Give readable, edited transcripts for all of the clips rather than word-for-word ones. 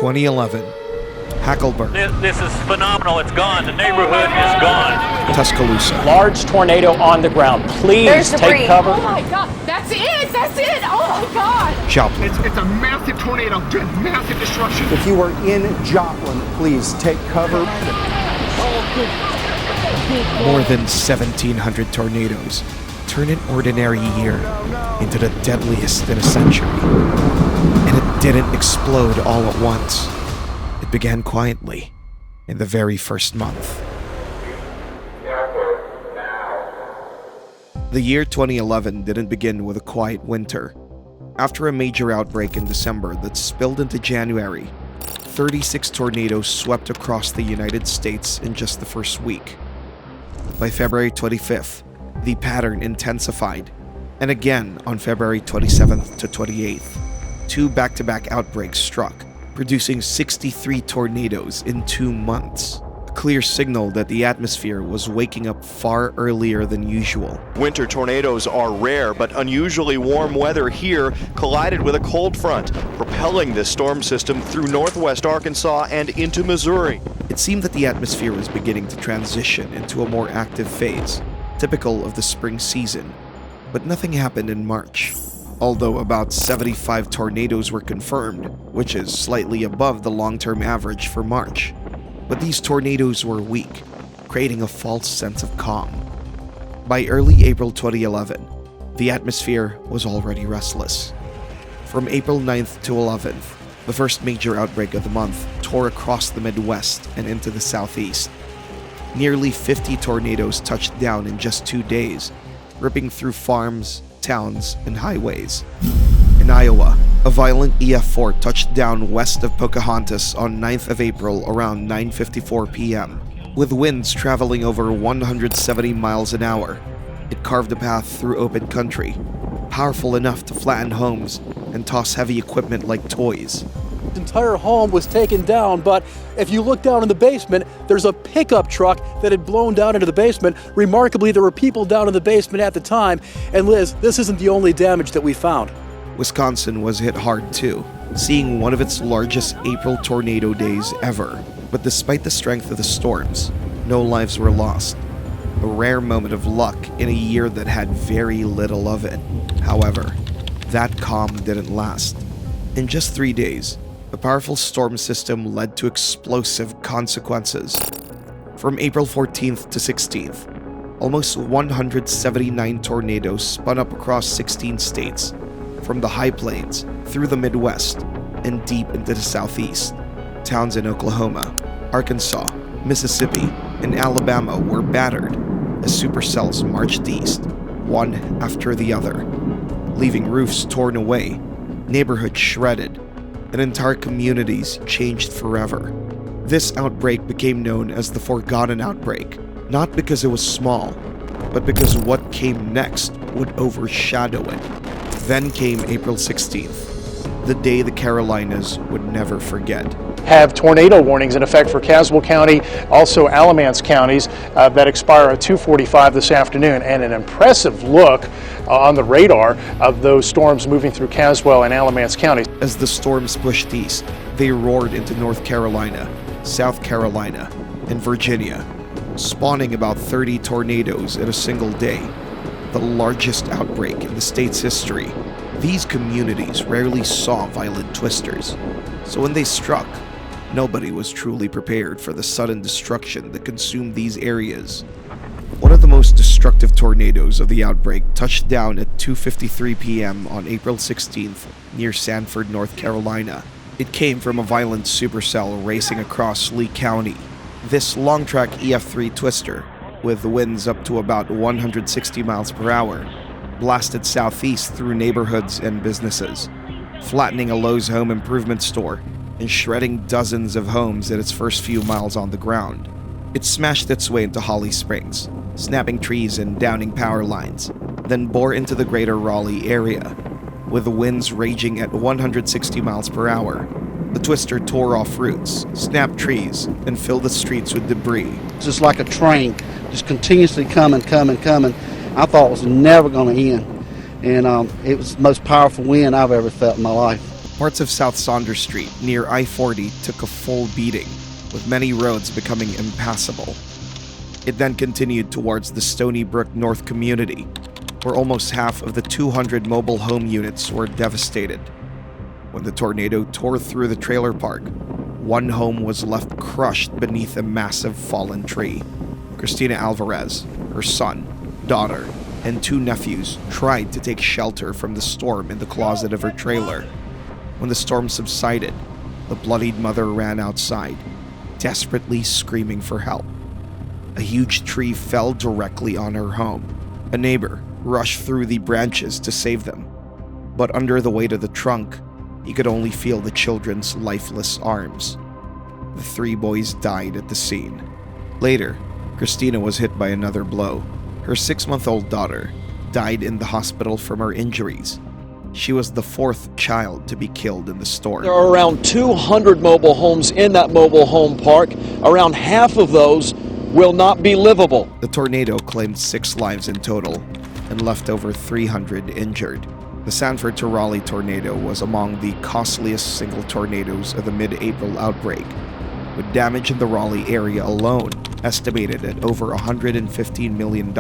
2011. Hackleberg. This is phenomenal. It's gone. The neighborhood is gone. Tuscaloosa. Large tornado on the ground. Please take cover. Oh my God. That's it. That's it. Oh my God. Joplin. It's a massive tornado. Massive destruction. If you are in Joplin, please take cover. More than 1,700 tornadoes turn an ordinary year into the deadliest in a century. And it didn't explode all at once. It began quietly in the very first month. The year 2011 didn't begin with a quiet winter. After a major outbreak in December that spilled into January, 36 tornadoes swept across the United States in just the first week. By February 25th, the pattern intensified, and again on February 27th to 28th, two back-to-back outbreaks struck, producing 63 tornadoes in 2 months. A clear signal that the atmosphere was waking up far earlier than usual. Winter tornadoes are rare, but unusually warm weather here collided with a cold front, propelling this storm system through northwest Arkansas and into Missouri. It seemed that the atmosphere was beginning to transition into a more active phase, typical of the spring season. But nothing happened in March. Although about 75 tornadoes were confirmed, which is slightly above the long-term average for March. But these tornadoes were weak, creating a false sense of calm. By early April 2011, the atmosphere was already restless. From April 9th to 11th, the first major outbreak of the month tore across the Midwest and into the Southeast. Nearly 50 tornadoes touched down in just 2 days, ripping through farms, towns, and highways. In Iowa, a violent EF5 touched down west of Pocahontas on 9th of April around 9:54 p.m. With winds traveling over 170 miles an hour, it carved a path through open country, powerful enough to flatten homes and toss heavy equipment like toys. The entire home was taken down, but if you look down in the basement, there's a pickup truck that had blown down into the basement. Remarkably, there were people down in the basement at the time. And Liz, this isn't the only damage that we found. Wisconsin was hit hard too, seeing one of its largest April tornado days ever. But despite the strength of the storms, no lives were lost. A rare moment of luck in a year that had very little of it. However, that calm didn't last. In just 3 days, a powerful storm system led to explosive consequences. From April 14th to 16th, almost 179 tornadoes spun up across 16 states, from the high plains through the Midwest and deep into the Southeast. Towns in Oklahoma, Arkansas, Mississippi, and Alabama were battered as supercells marched east, one after the other, leaving roofs torn away, neighborhoods shredded, and entire communities changed forever. This outbreak became known as the Forgotten Outbreak, not because it was small, but because what came next would overshadow it. Then came April 16th, the day the Carolinas would never forget. Have tornado warnings in effect for Caswell County, also Alamance counties that expire at 2:45 this afternoon, and an impressive look on the radar of those storms moving through Caswell and Alamance counties. As the storms pushed east, they roared into North Carolina, South Carolina, and Virginia, spawning about 30 tornadoes in a single day, the largest outbreak in the state's history. These communities rarely saw violent twisters, so when they struck, nobody was truly prepared for the sudden destruction that consumed these areas. One of the most destructive tornadoes of the outbreak touched down at 2:53 p.m. on April 16th near Sanford, North Carolina. It came from a violent supercell racing across Lee County. This long-track EF3 twister, with winds up to about 160 miles per hour, blasted southeast through neighborhoods and businesses, flattening a Lowe's home improvement store and shredding dozens of homes in its first few miles on the ground. It smashed its way into Holly Springs, snapping trees and downing power lines, then bore into the greater Raleigh area. With the winds raging at 160 miles per hour, the twister tore off roots, snapped trees, and filled the streets with debris. It's just like a train, just continuously coming. I thought it was never going to end, and it was the most powerful wind I've ever felt in my life. Parts of South Saunders Street near I-40 took a full beating, with many roads becoming impassable. It then continued towards the Stony Brook North community, where almost half of the 200 mobile home units were devastated. When the tornado tore through the trailer park, one home was left crushed beneath a massive fallen tree. Christina Alvarez, her son, daughter, and 2 nephews tried to take shelter from the storm in the closet of her trailer. When the storm subsided, the bloodied mother ran outside, desperately screaming for help. A huge tree fell directly on her home. A neighbor rushed through the branches to save them, but under the weight of the trunk, he could only feel the children's lifeless arms. The 3 boys died at the scene. Later, Christina was hit by another blow. Her 6-month-old daughter died in the hospital from her injuries. She was the 4th child to be killed in the storm. There are around 200 mobile homes in that mobile home park. Around half of those will not be livable. The tornado claimed 6 lives in total and left over 300 injured. The Sanford to Raleigh tornado was among the costliest single tornadoes of the mid-April outbreak, with damage in the Raleigh area alone estimated at over $115 million,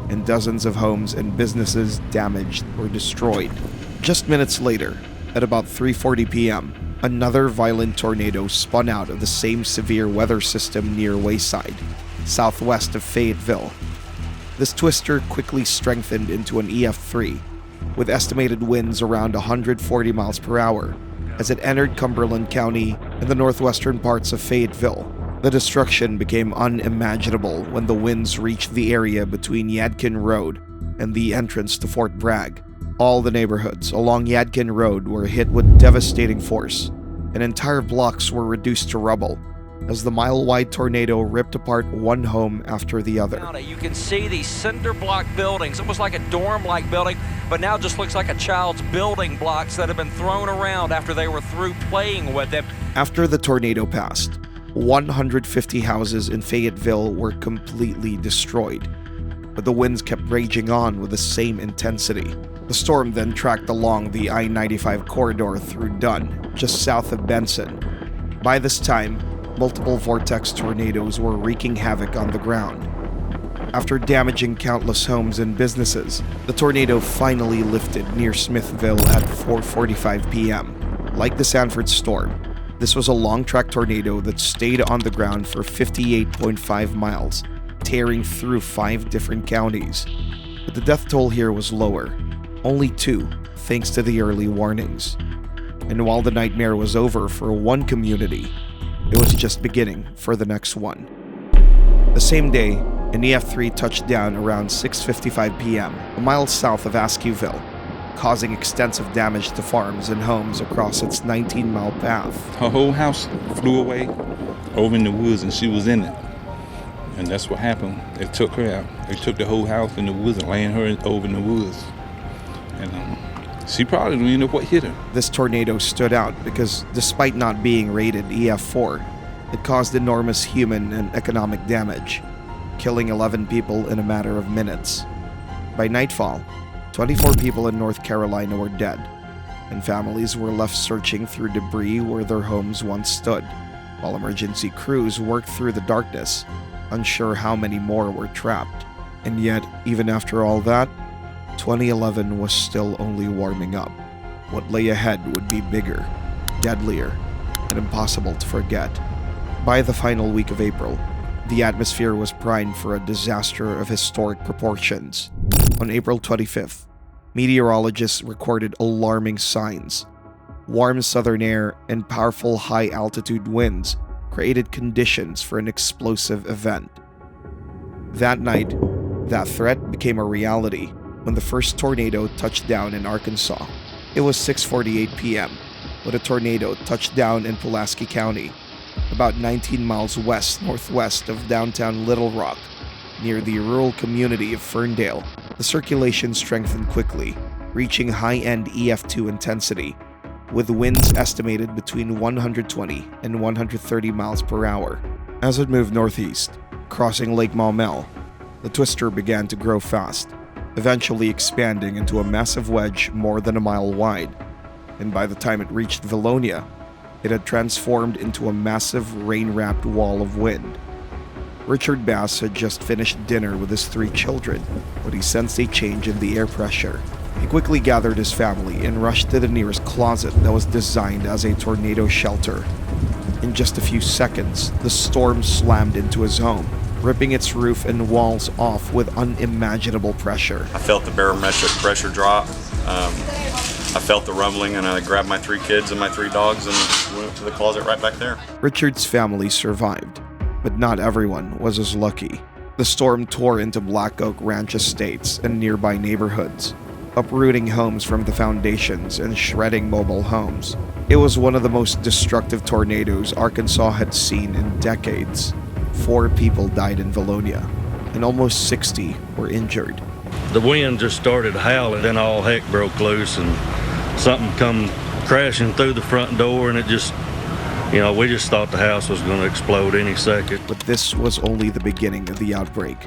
and dozens of homes and businesses damaged or destroyed. Just minutes later, at about 3:40 p.m., another violent tornado spun out of the same severe weather system near Wayside, southwest of Fayetteville. This twister quickly strengthened into an EF5, with estimated winds around 140 miles per hour as it entered Cumberland County and the northwestern parts of Fayetteville. The destruction became unimaginable when the winds reached the area between Yadkin Road and the entrance to Fort Bragg. All the neighborhoods along Yadkin Road were hit with devastating force, and entire blocks were reduced to rubble as the mile-wide tornado ripped apart one home after the other. You can see these cinder block buildings, almost like a dorm-like building, but now just looks like a child's building blocks that have been thrown around after they were through playing with them. After the tornado passed, 150 houses in Fayetteville were completely destroyed, but the winds kept raging on with the same intensity. The storm then tracked along the I-95 corridor through Dunn, just south of Benson. By this time, multiple vortex tornadoes were wreaking havoc on the ground. After damaging countless homes and businesses, the tornado finally lifted near Smithville at 4:45 p.m. Like the Sanford storm, this was a long-track tornado that stayed on the ground for 58.5 miles, tearing through 5 different counties. But the death toll here was lower, only 2, thanks to the early warnings. And while the nightmare was over for one community, it was just beginning for the next one. The same day, an EF3 touched down around 6:55 p.m., a mile south of Askew-ville, causing extensive damage to farms and homes across its 19-mile path. Her whole house flew away over in the woods, and she was in it. And that's what happened. They took her out. They took the whole house in the woods and laying her over in the woods. And she probably didn't know what hit her. This tornado stood out because, despite not being rated EF4, it caused enormous human and economic damage, killing 11 people in a matter of minutes. By nightfall, 24 people in North Carolina were dead, and families were left searching through debris where their homes once stood, while emergency crews worked through the darkness, unsure how many more were trapped. And yet, even after all that, 2011 was still only warming up. What lay ahead would be bigger, deadlier, and impossible to forget. By the final week of April, the atmosphere was primed for a disaster of historic proportions. On April 25th, meteorologists recorded alarming signs. Warm southern air and powerful high-altitude winds created conditions for an explosive event. That night, that threat became a reality when the first tornado touched down in Arkansas. It was 6:48 p.m. when a tornado touched down in Pulaski County, about 19 miles west-northwest of downtown Little Rock, near the rural community of Ferndale. The circulation strengthened quickly, reaching high-end EF2 intensity, with winds estimated between 120 and 130 miles per hour. As it moved northeast, crossing Lake Maumelle, the twister began to grow fast, eventually expanding into a massive wedge more than a mile wide. and by the time it reached Vilonia, it had transformed into a massive rain-wrapped wall of wind. Richard Bass had just finished dinner with his 3 children when he sensed a change in the air pressure. He quickly gathered his family and rushed to the nearest closet that was designed as a tornado shelter. In just a few seconds, the storm slammed into his home, ripping its roof and walls off with unimaginable pressure. I felt the barometric pressure drop. I felt the rumbling, and I grabbed my 3 kids and my 3 dogs and went to the closet right back there. Richard's family survived, but not everyone was as lucky. The storm tore into Black Oak Ranch estates and nearby neighborhoods, uprooting homes from the foundations and shredding mobile homes. It was one of the most destructive tornadoes Arkansas had seen in decades. 4 people died in Vilonia, and almost 60 were injured. The wind just started howling, then all heck broke loose, and something come crashing through the front door, and it just, we just thought the house was going to explode any second. But this was only the beginning of the outbreak,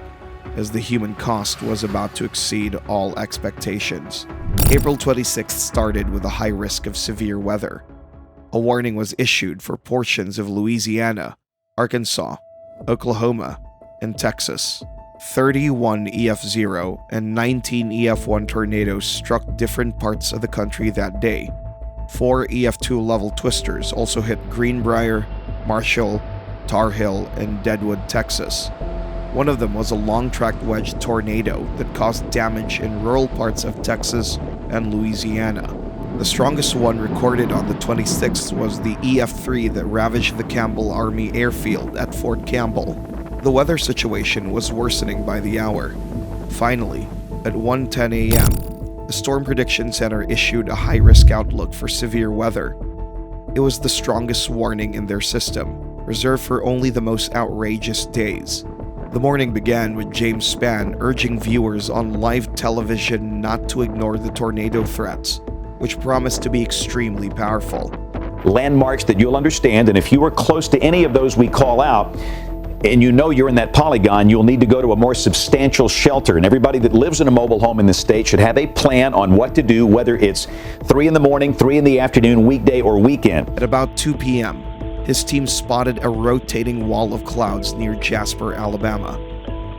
as the human cost was about to exceed all expectations. April 26th started with a high risk of severe weather. A warning was issued for portions of Louisiana, Arkansas, Oklahoma, and Texas. 31 EF0 and 19 EF1 tornadoes struck different parts of the country that day. 4 EF2 level twisters also hit Greenbrier, Marshall, Tar Heel, and Deadwood, Texas. One of them was a long-track wedge tornado that caused damage in rural parts of Texas and Louisiana. The strongest one recorded on the 26th was the EF3 that ravaged the Campbell Army Airfield at Fort Campbell. The weather situation was worsening by the hour. Finally, at 1:10 a.m., the Storm Prediction Center issued a high-risk outlook for severe weather. It was the strongest warning in their system, reserved for only the most outrageous days. The morning began with James Spann urging viewers on live television not to ignore the tornado threats, which promised to be extremely powerful. Landmarks that you'll understand, and if you are close to any of those we call out, and you're in that polygon, you'll need to go to a more substantial shelter. And everybody that lives in a mobile home in this state should have a plan on what to do, whether it's 3 in the morning, 3 in the afternoon, weekday, or weekend. At about 2 p.m., his team spotted a rotating wall of clouds near Jasper, Alabama,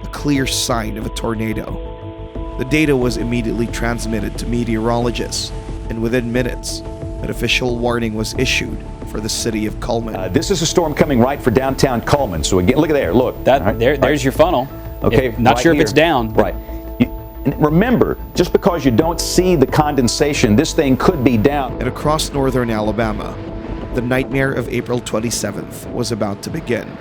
a clear sign of a tornado. The data was immediately transmitted to meteorologists, and within minutes, an official warning was issued for the city of Cullman. This is a storm coming right for downtown Cullman. So again, look at there. Look, there's your funnel. Okay, Not sure if it's down. Right. And remember, just because you don't see the condensation, this thing could be down. And across northern Alabama, the nightmare of April 27th was about to begin.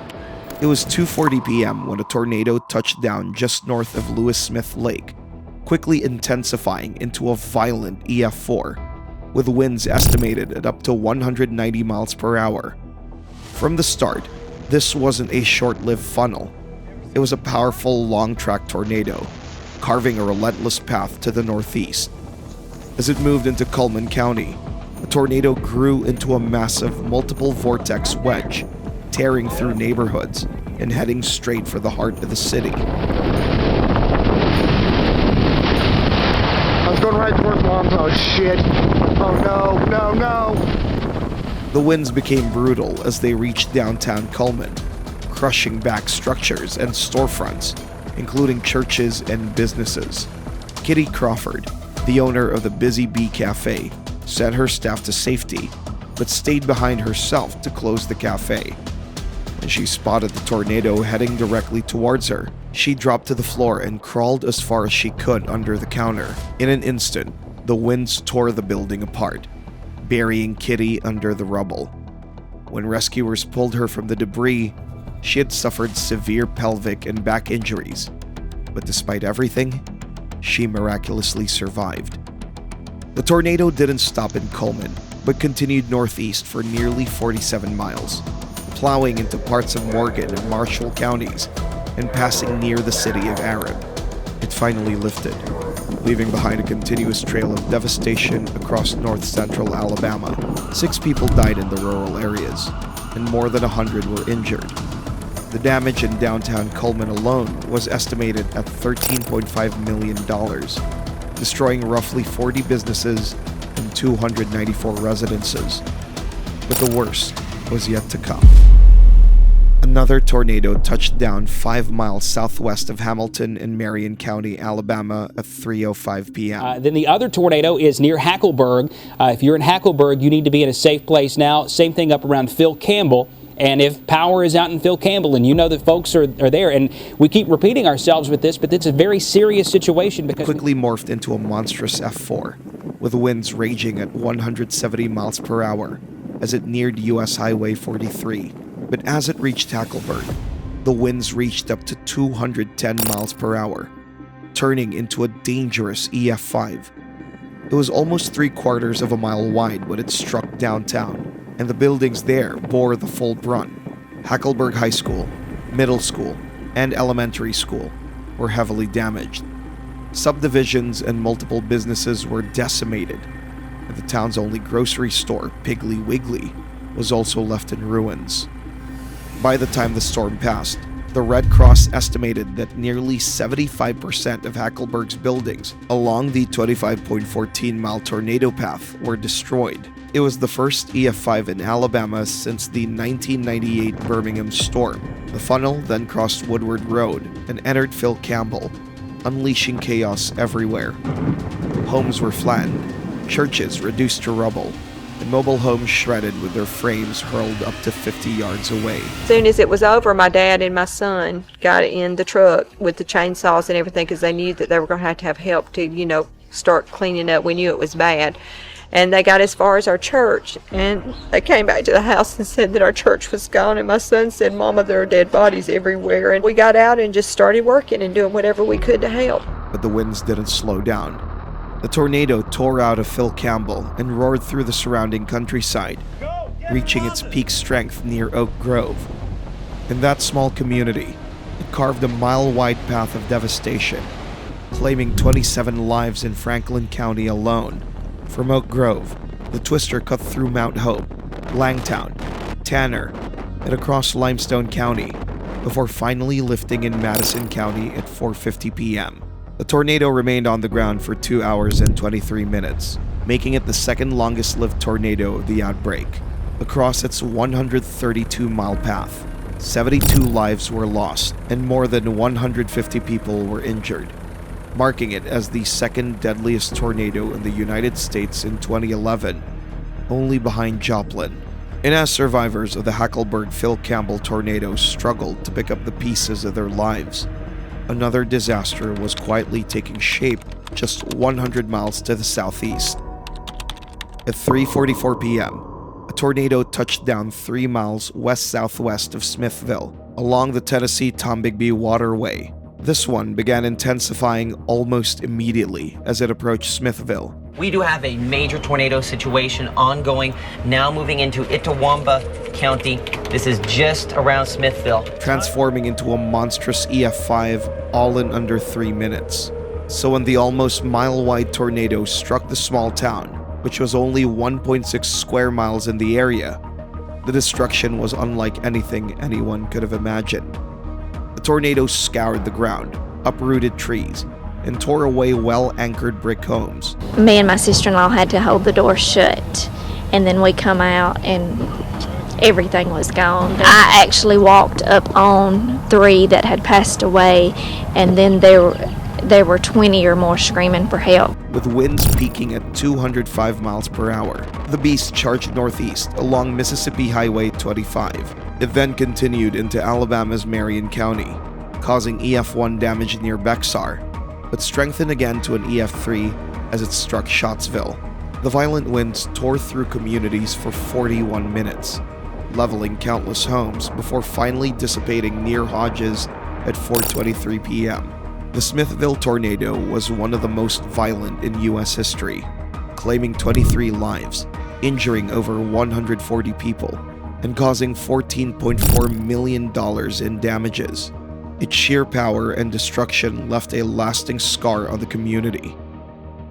It was 2:40 p.m. when a tornado touched down just north of Lewis Smith Lake, quickly intensifying into a violent EF4, with winds estimated at up to 190 miles per hour. From the start, this wasn't a short-lived funnel. It was a powerful long-track tornado, carving a relentless path to the northeast. As it moved into Cullman County, the tornado grew into a massive multiple vortex wedge, tearing through neighborhoods and heading straight for the heart of the city. I was going right towards Mom's. Oh shit. Oh no. The winds became brutal as they reached downtown Cullman, crushing back structures and storefronts, including churches and businesses. Kitty Crawford, the owner of the Busy Bee Cafe, sent her staff to safety, but stayed behind herself to close the cafe. When she spotted the tornado heading directly towards her, she dropped to the floor and crawled as far as she could under the counter. In an instant, the winds tore the building apart, burying Kitty under the rubble. When rescuers pulled her from the debris, she had suffered severe pelvic and back injuries, but despite everything, she miraculously survived. The tornado didn't stop in Cullman, but continued northeast for nearly 47 miles, plowing into parts of Morgan and Marshall counties and passing near the city of Aaron. It finally lifted, leaving behind a continuous trail of devastation across north-central Alabama. 6 people died in the rural areas, and more than 100 were injured. The damage in downtown Cullman alone was estimated at $13.5 million, destroying roughly 40 businesses and 294 residences. But the worst was yet to come. Another tornado touched down 5 miles southwest of Hamilton in Marion County, Alabama at 3:05 p.m. Then the other tornado is near Hackleberg. If you're in Hackleberg, you need to be in a safe place now. Same thing up around Phil Campbell. And if power is out in Phil Campbell and you know that folks are there, and we keep repeating ourselves with this, but it's a very serious situation because... It quickly morphed into a monstrous F4, with winds raging at 170 miles per hour as it neared U.S. Highway 43. But as it reached Hackleberg, the winds reached up to 210 miles per hour, turning into a dangerous EF5. It was almost 3/4 of a mile wide when it struck downtown, and the buildings there bore the full brunt. Hackleberg High School, Middle School, and Elementary School were heavily damaged. Subdivisions and multiple businesses were decimated, and the town's only grocery store, Piggly Wiggly, was also left in ruins. By the time the storm passed, the Red Cross estimated that nearly 75% of Hackleberg's buildings along the 25.14-mile tornado path were destroyed. It was the first EF5 in Alabama since the 1998 Birmingham storm. The funnel then crossed Woodward Road and entered Phil Campbell, unleashing chaos everywhere. Homes were flattened, churches reduced to rubble, and mobile homes shredded with their frames hurled up to 50 yards away. As soon as it was over, my dad and my son got in the truck with the chainsaws and everything because they knew that they were going to have help to, start cleaning up. We knew it was bad. And they got as far as our church, and they came back to the house and said that our church was gone, and my son said, "Mama, there are dead bodies everywhere." And we got out and just started working and doing whatever we could to help. But the winds didn't slow down. The tornado tore out of Phil Campbell and roared through the surrounding countryside, reaching its peak strength near Oak Grove. In that small community, it carved a mile-wide path of devastation, claiming 27 lives in Franklin County alone. From Oak Grove, the twister cut through Mount Hope, Langtown, Tanner, and across Limestone County, before finally lifting in Madison County at 4:50 p.m. The tornado remained on the ground for 2 hours and 23 minutes, making it the second longest-lived tornado of the outbreak. Across its 132-mile path, 72 lives were lost, and more than 150 people were injured, marking it as the second deadliest tornado in the United States in 2011, only behind Joplin. And as survivors of the Hackleberg Phil Campbell tornado struggled to pick up the pieces of their lives, another disaster was quietly taking shape just 100 miles to the southeast. At 3:44 p.m., a tornado touched down 3 miles west-southwest of Smithville, along the Tennessee-Tombigbee Waterway. This one began intensifying almost immediately as it approached Smithville. We do have a major tornado situation ongoing, now moving into Itawamba County. This is just around Smithville. Transforming into a monstrous EF5 all in under 3 minutes. So when the almost mile-wide tornado struck the small town, which was only 1.6 square miles in the area, the destruction was unlike anything anyone could have imagined. The tornado scoured the ground, uprooted trees, and tore away well-anchored brick homes. Me and my sister-in-law had to hold the door shut, and then we come out and everything was gone. I actually walked up on 3 that had passed away, and then there were 20 or more screaming for help. With winds peaking at 205 miles per hour, the beast charged northeast along Mississippi Highway 25. It then continued into Alabama's Marion County, causing EF1 damage near Bexar, but strengthened again to an EF3 as it struck Scottsville. The violent winds tore through communities for 41 minutes, leveling countless homes before finally dissipating near Hodges at 4:23 p.m. The Smithville tornado was one of the most violent in U.S. history, claiming 23 lives, injuring over 140 people, and causing $14.4 million in damages. Its sheer power and destruction left a lasting scar on the community.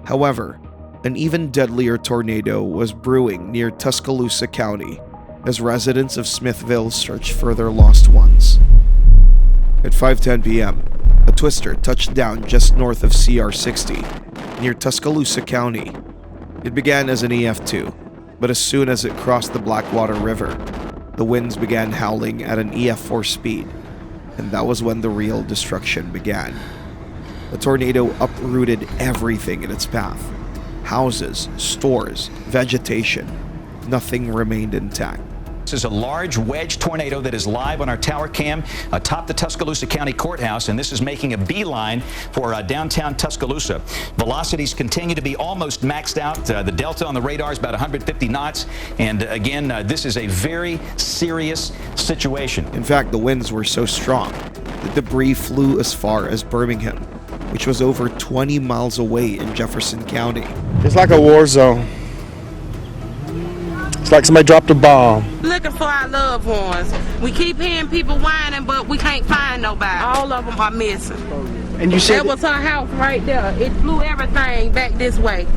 However, an even deadlier tornado was brewing near Tuscaloosa County as residents of Smithville searched for their lost ones. At 5:10 p.m., a twister touched down just north of CR 60, near Tuscaloosa County, It began as an EF2, but as soon as it crossed the Blackwater River, the winds began howling at an EF4 speed, and that was when the real destruction began. The tornado uprooted everything in its path. Houses, stores, vegetation. Nothing remained intact. This is a large wedge tornado that is live on our tower cam atop the Tuscaloosa County Courthouse, and this is making a beeline for downtown Tuscaloosa. Velocities continue to be almost maxed out. The delta on the radar is about 150 knots, and again, this is a very serious situation. In fact, the winds were so strong that debris flew as far as Birmingham, which was over 20 miles away in Jefferson County. It's like a war zone. It's like somebody dropped a bomb. Looking for our loved ones. We keep hearing people whining, but we can't find nobody. All of them are missing. And you said that was our house right there. It flew everything back this way.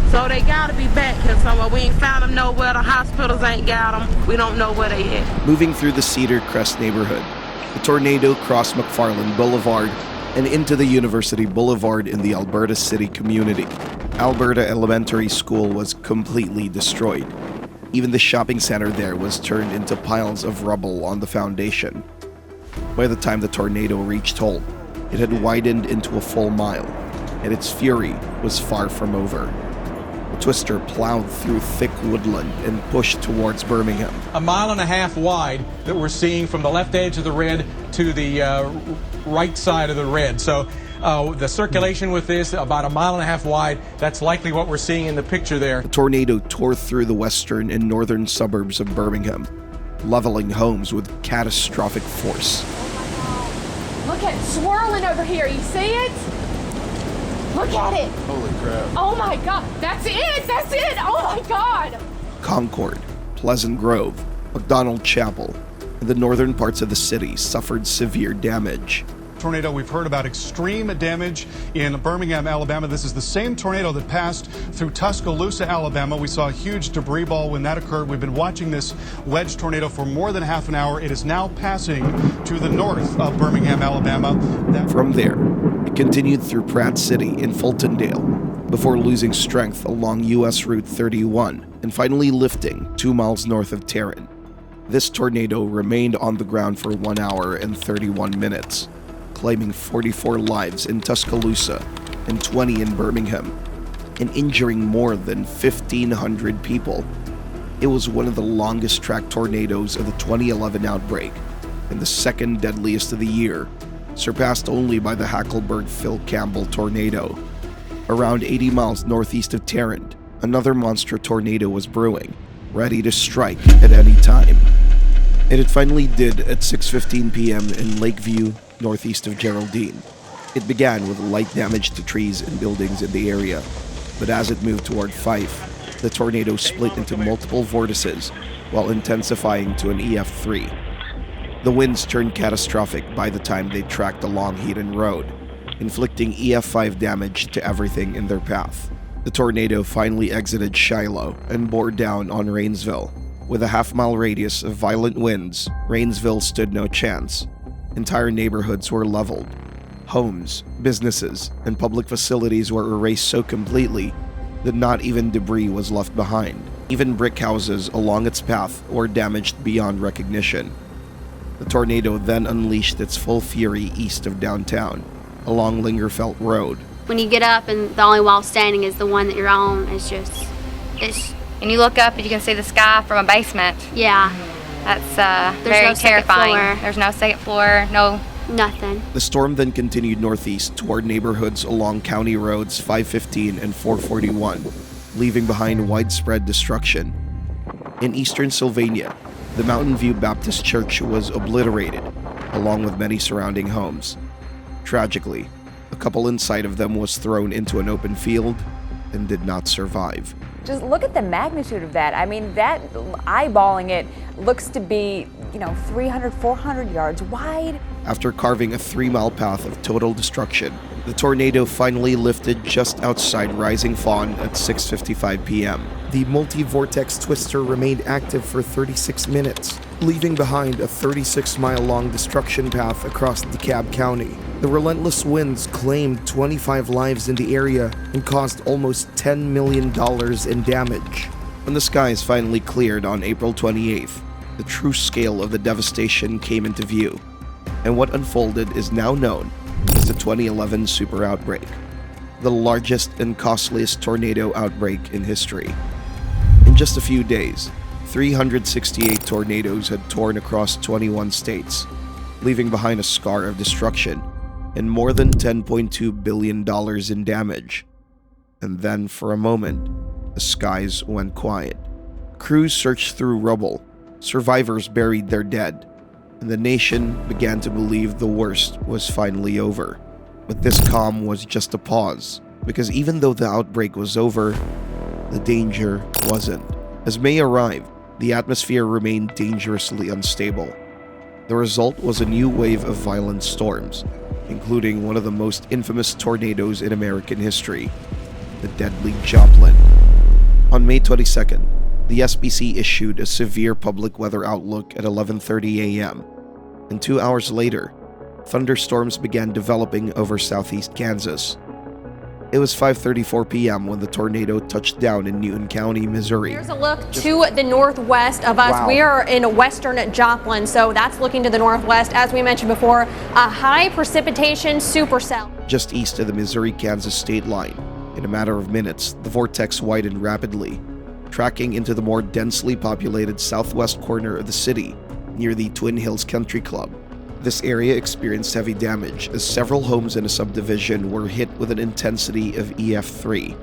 So they gotta be back here somewhere. We ain't found them nowhere. The hospitals ain't got them. We don't know where they at. Moving through the Cedar Crest neighborhood, the tornado crossed McFarland Boulevard and into the University Boulevard in the Alberta City community. Alberta Elementary School was completely destroyed. Even the shopping center there was turned into piles of rubble on the foundation. By the time the tornado reached home, it had widened into a full mile, and its fury was far from over. The twister plowed through thick woodland and pushed towards Birmingham. A mile and a half wide that we're seeing from the left edge of the red to the right side of the red. So the circulation with this, about a mile and a half wide, that's likely what we're seeing in the picture there. The tornado tore through the western and northern suburbs of Birmingham, leveling homes with catastrophic force. Look at it swirling over here. You see it? Look at it. Holy crap. Oh my God. That's it. That's it. Oh my God. Concord, Pleasant Grove, McDonald Chapel, and the northern parts of the city suffered severe damage. Tornado, we've heard about extreme damage in Birmingham, Alabama. This is the same tornado that passed through Tuscaloosa, Alabama. We saw a huge debris ball when that occurred. We've been watching this wedge tornado for more than half an hour. It is now passing to the north of Birmingham, Alabama. From there, it continued through Pratt City in Fultondale before losing strength along U.S. Route 31 and finally lifting 2 miles north of Tarrant. This tornado remained on the ground for 1 hour and 31 minutes. Claiming 44 lives in Tuscaloosa and 20 in Birmingham, and injuring more than 1,500 people. It was one of the longest track tornadoes of the 2011 outbreak, and the second deadliest of the year, surpassed only by the Hackleberg Phil Campbell tornado. Around 80 miles northeast of Tarrant, another monster tornado was brewing, ready to strike at any time. And it finally did at 6:15 p.m. in Lakeview, northeast of Geraldine. It began with light damage to trees and buildings in the area, but as it moved toward Fife, the tornado split into multiple vortices while intensifying to an EF3. The winds turned catastrophic by the time they tracked along Heaton Road, inflicting EF5 damage to everything in their path. The tornado finally exited Shiloh and bore down on Rainsville. With a half-mile radius of violent winds, Rainsville stood no chance. Entire neighborhoods were leveled. Homes, businesses, and public facilities were erased so completely that not even debris was left behind. Even brick houses along its path were damaged beyond recognition. The tornado then unleashed its full fury east of downtown, along Lingerfelt Road. When you get up and the only wall standing is the one that you're on, it's and you look up and you can see the sky from a basement. Yeah. That's There's very no second terrifying. floor. There's no second floor, no nothing. The storm then continued northeast toward neighborhoods along county roads 515 and 441, leaving behind widespread destruction. In eastern Sylvania, the Mountain View Baptist Church was obliterated, along with many surrounding homes. Tragically, a couple inside of them was thrown into an open field and did not survive. Just look at the magnitude of that. I mean, that eyeballing it looks to be, 300, 400 yards wide. After carving a 3-mile path of total destruction, the tornado finally lifted just outside Rising Fawn at 6:55 p.m. The multi-vortex twister remained active for 36 minutes, leaving behind a 36-mile-long destruction path across DeKalb County. The relentless winds claimed 25 lives in the area and caused almost $10 million in damage. When the skies finally cleared on April 28th, the true scale of the devastation came into view, and what unfolded is now known as the 2011 super outbreak, the largest and costliest tornado outbreak in history. In just a few days, 368 tornadoes had torn across 21 states, leaving behind a scar of destruction and more than $10.2 billion in damage. And then, for a moment, the skies went quiet. Crews searched through rubble, survivors buried their dead, and the nation began to believe the worst was finally over. But this calm was just a pause, because even though the outbreak was over, the danger wasn't. As May arrived, the atmosphere remained dangerously unstable. The result was a new wave of violent storms, including one of the most infamous tornadoes in American history, the deadly Joplin. On May 22nd, the SPC issued a severe public weather outlook at 11:30 a.m., and 2 hours later, thunderstorms began developing over southeast Kansas. It was 5:34 p.m. when the tornado touched down in Newton County, Missouri. Here's a look to the northwest of us. Wow. We are in western Joplin, so that's looking to the northwest. As we mentioned before, a high precipitation supercell. Just east of the Missouri-Kansas state line, in a matter of minutes, the vortex widened rapidly, tracking into the more densely populated southwest corner of the city, near the Twin Hills Country Club. This area experienced heavy damage as several homes in a subdivision were hit with an intensity of EF3.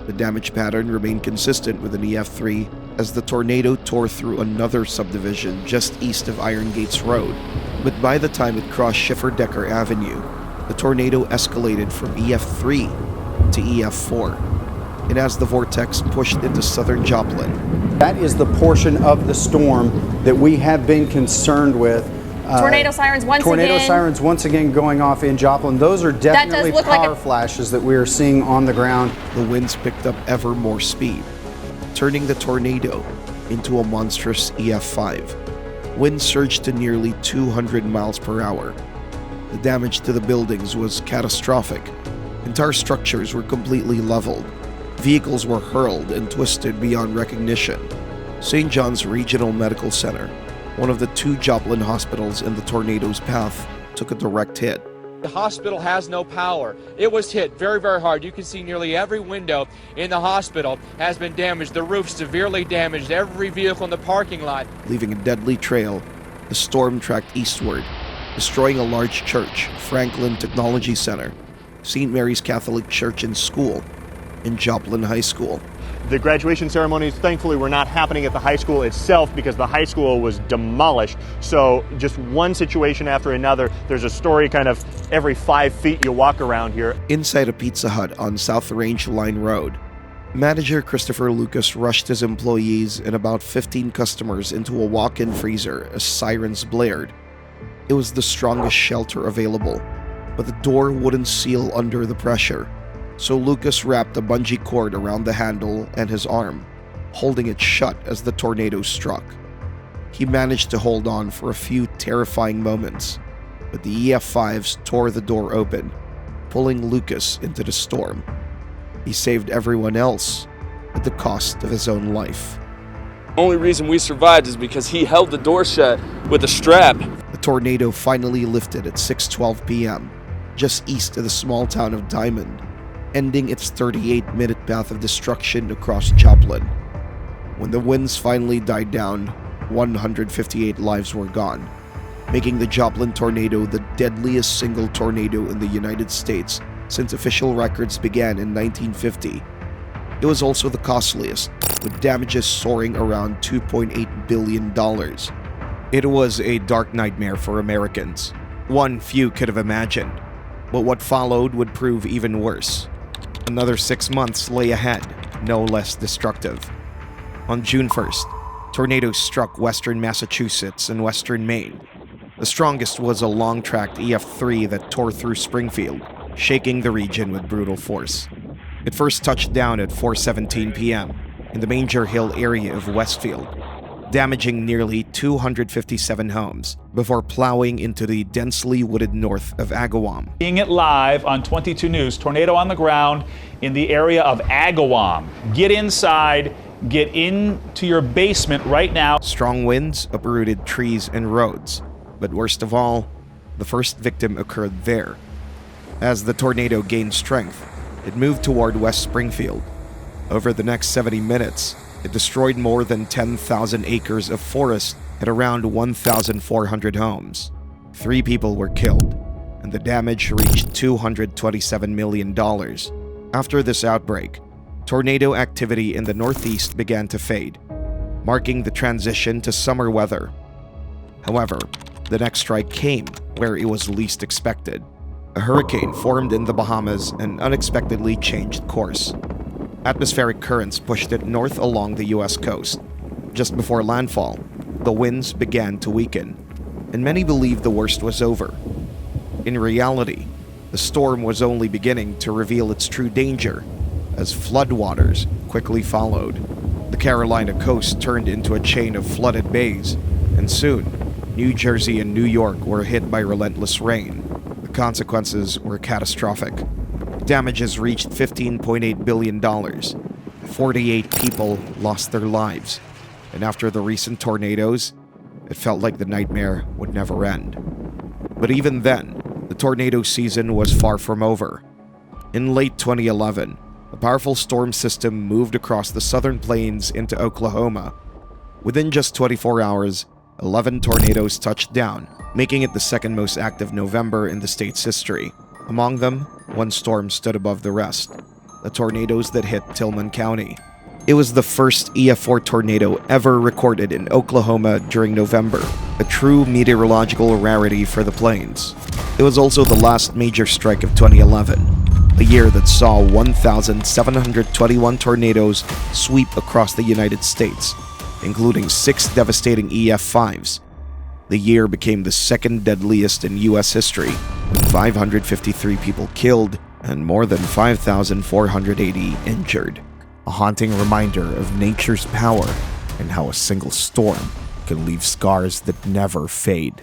The damage pattern remained consistent with an EF3 as the tornado tore through another subdivision just east of Iron Gates Road, but by the time it crossed Schiffer-Decker Avenue, the tornado escalated from EF3 to EF4. And as the vortex pushed into southern Joplin, that is the portion of the storm that we have been concerned with. Tornado sirens once again. Tornado sirens once again going off in Joplin. Those are definitely power flashes that we are seeing on the ground. The winds picked up ever more speed, turning the tornado into a monstrous EF5. Winds surged to nearly 200 miles per hour. The damage to the buildings was catastrophic. Entire structures were completely leveled. Vehicles were hurled and twisted beyond recognition. St. John's Regional Medical Center, one of the two Joplin hospitals in the tornado's path, took a direct hit. The hospital has no power. It was hit very, very hard. You can see nearly every window in the hospital has been damaged. The roof severely damaged. Every vehicle in the parking lot. Leaving a deadly trail, the storm tracked eastward, destroying a large church, Franklin Technology Center, St. Mary's Catholic Church and School, and Joplin High School. The graduation ceremonies, thankfully, were not happening at the high school itself because the high school was demolished. So just one situation after another. There's a story kind of every 5 feet you walk around here. Inside a Pizza Hut on South Range Line Road, manager Christopher Lucas rushed his employees and about 15 customers into a walk-in freezer as sirens blared. It was the strongest shelter available, but the door wouldn't seal under the pressure. So Lucas wrapped a bungee cord around the handle and his arm, holding it shut as the tornado struck. He managed to hold on for a few terrifying moments, but the EF5s tore the door open, pulling Lucas into the storm. He saved everyone else at the cost of his own life. The only reason we survived is because he held the door shut with a strap. The tornado finally lifted at 6:12 p.m., just east of the small town of Diamond, ending its 38-minute path of destruction across Joplin. When the winds finally died down, 158 lives were gone, making the Joplin tornado the deadliest single tornado in the United States since official records began in 1950. It was also the costliest, with damages soaring around $2.8 billion. It was a dark nightmare for Americans, one few could have imagined, but what followed would prove even worse. Another 6 months lay ahead, no less destructive. On June 1st, tornadoes struck western Massachusetts and western Maine. The strongest was a long-tracked EF3 that tore through Springfield, shaking the region with brutal force. It first touched down at 4:17 p.m. in the Manger Hill area of Westfield. damaging nearly 257 homes before plowing into the densely wooded north of Agawam. Seeing it live on 22 News, tornado on the ground in the area of Agawam. Get inside, get into your basement right now. Strong winds uprooted trees and roads, but worst of all, the first victim occurred there. As the tornado gained strength, it moved toward West Springfield. Over the next 70 minutes, it destroyed more than 10,000 acres of forest and around 1,400 homes. 3 people were killed, and the damage reached $227 million. After this outbreak, tornado activity in the Northeast began to fade, marking the transition to summer weather. However, the next strike came where it was least expected. A hurricane formed in the Bahamas and unexpectedly changed course. Atmospheric currents pushed it north along the U.S. coast. Just before landfall, the winds began to weaken, and many believed the worst was over. In reality, the storm was only beginning to reveal its true danger, as floodwaters quickly followed. The Carolina coast turned into a chain of flooded bays, and soon, New Jersey and New York were hit by relentless rain. The consequences were catastrophic. Damages reached $15.8 billion. 48 people lost their lives. And after the recent tornadoes, it felt like the nightmare would never end. But even then, the tornado season was far from over. In late 2011, a powerful storm system moved across the southern plains into Oklahoma. Within just 24 hours, 11 tornadoes touched down, making it the second most active November in the state's history. Among them, one storm stood above the rest, the tornadoes that hit Tillman County. It was the first EF4 tornado ever recorded in Oklahoma during November, a true meteorological rarity for the plains. It was also the last major strike of 2011, a year that saw 1,721 tornadoes sweep across the United States, including 6 devastating EF5s. The year became the second deadliest in U.S. history, with 553 people killed and more than 5,480 injured. A haunting reminder of nature's power and how a single storm can leave scars that never fade.